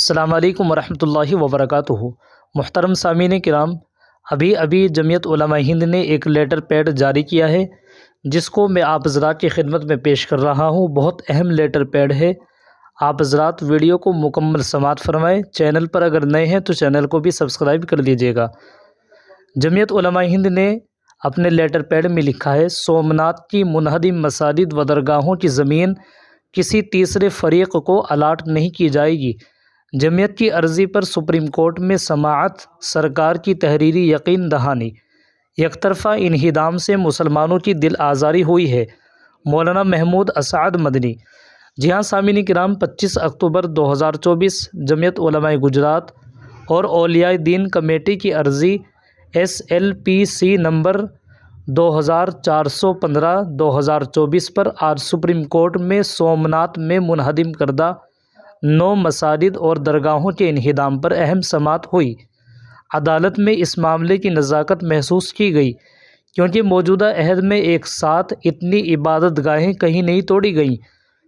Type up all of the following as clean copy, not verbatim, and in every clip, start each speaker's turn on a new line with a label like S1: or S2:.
S1: السلام علیکم ورحمۃ اللہ وبرکاتہ۔ محترم سامعین کرام، ابھی جمعیت علماء ہند نے ایک لیٹر پیڈ جاری کیا ہے جس کو میں آپ حضرات کی خدمت میں پیش کر رہا ہوں۔ بہت اہم لیٹر پیڈ ہے، آپ حضرات ویڈیو کو مکمل سماعت فرمائیں۔ چینل پر اگر نئے ہیں تو چینل کو بھی سبسکرائب کر لیجئے گا۔ جمعیت علماء ہند نے اپنے لیٹر پیڈ میں لکھا ہے، سومناتھ کی منہدم مساجد و درگاہوں کی زمین کسی تیسرے فریق کو الاٹ نہیں کی جائے گی۔ جمعیت کی عرضی پر سپریم کورٹ میں سماعت، سرکار کی تحریری یقین دہانی۔ یک طرفہ انہدام سے مسلمانوں کی دل آزاری ہوئی ہے، مولانا محمود اسعد مدنی۔ جی ہاں سامعین کرام، 25 اکتوبر 2024 جمعیت علماء گجرات اور اولیاء دین کمیٹی کی عرضی SLPC نمبر 2415/2024 پر آج سپریم کورٹ میں سومناتھ میں منہدم کردہ 9 مساجد اور درگاہوں کے انہدام پر اہم سماعت ہوئی۔ عدالت میں اس معاملے کی نزاکت محسوس کی گئی کیونکہ موجودہ عہد میں ایک ساتھ اتنی عبادت گاہیں کہیں نہیں توڑی گئیں۔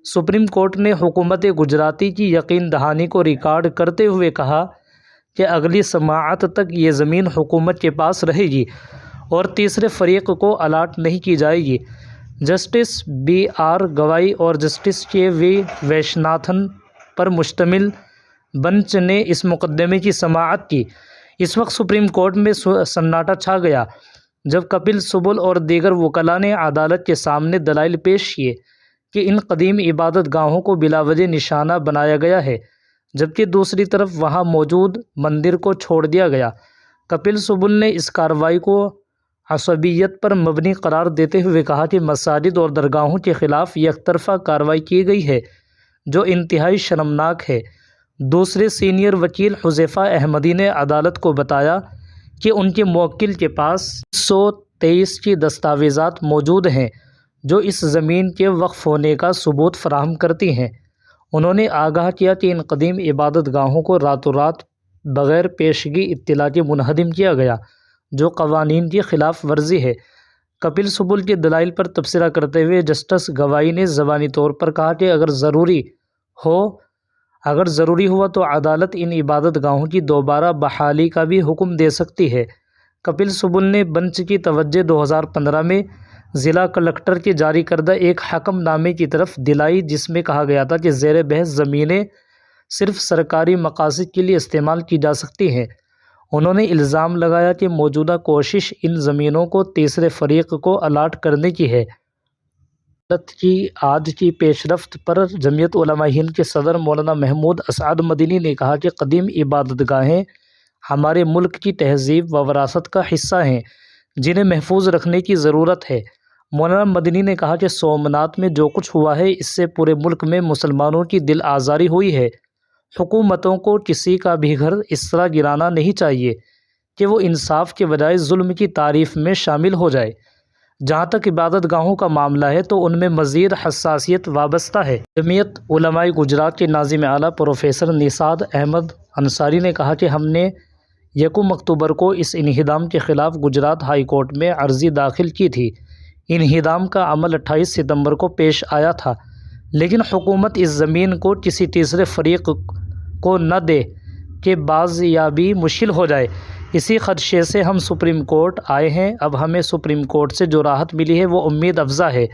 S1: سپریم کورٹ نے حکومت گجراتی کی یقین دہانی کو ریکارڈ کرتے ہوئے کہا کہ اگلی سماعت تک یہ زمین حکومت کے پاس رہے گی اور تیسرے فریق کو الاٹ نہیں کی جائے گی۔ جسٹس BR گوائی اور جسٹس KV ویشناتھن پر مشتمل بنچ نے اس مقدمے کی سماعت کی۔ اس وقت سپریم کورٹ میں سناٹا چھا گیا جب کپل سبل اور دیگر وکلاء نے عدالت کے سامنے دلائل پیش کیے کہ ان قدیم عبادت گاہوں کو بلا وجہ نشانہ بنایا گیا ہے، جبکہ دوسری طرف وہاں موجود مندر کو چھوڑ دیا گیا۔ کپل سبل نے اس کارروائی کو عصبیت پر مبنی قرار دیتے ہوئے کہا کہ مساجد اور درگاہوں کے خلاف یک طرفہ کارروائی کی گئی ہے جو انتہائی شرمناک ہے۔ دوسرے سینئر وکیل حذیفہ احمدی نے عدالت کو بتایا کہ ان کے موکل کے پاس 123 کی دستاویزات موجود ہیں جو اس زمین کے وقف ہونے کا ثبوت فراہم کرتی ہیں۔ انہوں نے آگاہ کیا کہ ان قدیم عبادت گاہوں کو راتوں رات بغیر پیشگی اطلاع کے منہدم کیا گیا، جو قوانین کی خلاف ورزی ہے۔ کپل سبل کے دلائل پر تبصرہ کرتے ہوئے جسٹس گوائی نے زبانی طور پر کہا کہ اگر ضروری ہوا تو عدالت ان عبادت گاہوں کی دوبارہ بحالی کا بھی حکم دے سکتی ہے۔ کپل سبل نے بنچ کی توجہ 2015 میں ضلع کلکٹر کے جاری کردہ ایک حکم نامے کی طرف دلائی جس میں کہا گیا تھا کہ زیر بحث زمینیں صرف سرکاری مقاصد کے لیے استعمال کی جا سکتی ہیں۔ انہوں نے الزام لگایا کہ موجودہ کوشش ان زمینوں کو تیسرے فریق کو الاٹ کرنے کی ہے۔ عدالت کی آج کی پیش رفت پر جمعیت علماء ہند کے صدر مولانا محمود اسعد مدنی نے کہا کہ قدیم عبادت گاہیں ہمارے ملک کی تہذیب و وراثت کا حصہ ہیں جنہیں محفوظ رکھنے کی ضرورت ہے۔ مولانا مدنی نے کہا کہ سومناتھ میں جو کچھ ہوا ہے اس سے پورے ملک میں مسلمانوں کی دل آزاری ہوئی ہے۔ حکومتوں کو کسی کا بھی گھر اس طرح گرانا نہیں چاہیے کہ وہ انصاف کے بجائے ظلم کی تعریف میں شامل ہو جائے۔ جہاں تک عبادت گاہوں کا معاملہ ہے تو ان میں مزید حساسیت وابستہ ہے۔ جمعیت علماء گجرات کے ناظم اعلیٰ پروفیسر نشاد احمد انصاری نے کہا کہ ہم نے 1 اکتوبر کو اس انہدام کے خلاف گجرات ہائی کورٹ میں عرضی داخل کی تھی۔ انہدام کا عمل 28 ستمبر کو پیش آیا تھا، لیکن حکومت اس زمین کو کسی تیسرے فریق کو نہ دے کہ بازیابی مشکل ہو جائے۔ اسی خدشے سے ہم سپریم کورٹ آئے ہیں۔ اب ہمیں سپریم کورٹ سے جو راحت ملی ہے وہ امید افزا ہے۔